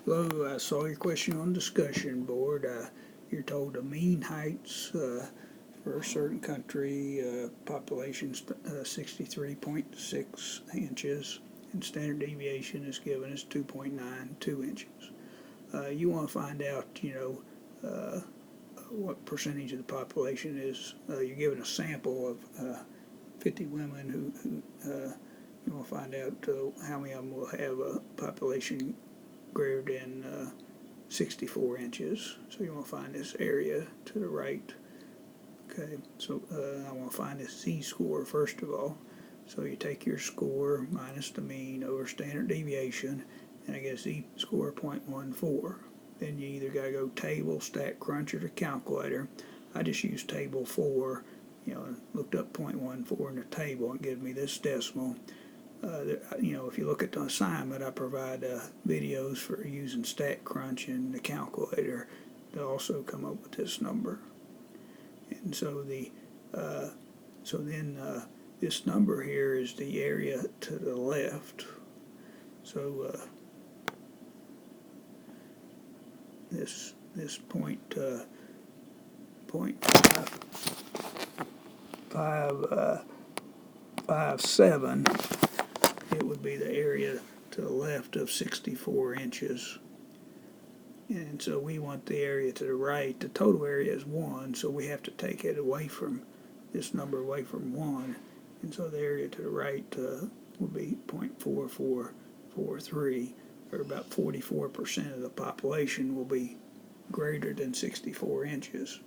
Hello, I saw your question on discussion board. You're told the mean heights for a certain country, population's 63.6 inches, and standard deviation is given as 2.92 inches. You want to find out, what percentage of the population is. You're given a sample of 50 women who you want to find out how many of them will have a population greater than 64 inches. So you want to find this area to the right. Okay, so I want to find this z-score first of all. So you take your score minus the mean over standard deviation, and I get z-score 0.14. Then you either got to go table, stack, crunch, or the calculator. I just used table 4, and looked up 0.14 in the table and gave me this decimal. If you look at the assignment, I provide videos for using StatCrunch and the calculator to also come up with this number. And so this number here is the area to the left. So this point 0.57, it would be the area to the left of 64 inches. And so we want the area to the right. The total area is 1, so we have to take it away from this number away from 1. And so the area to the right will be 0.4443, or about 44% of the population will be greater than 64 inches.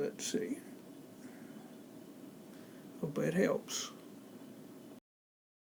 Let's see. Hope that helps.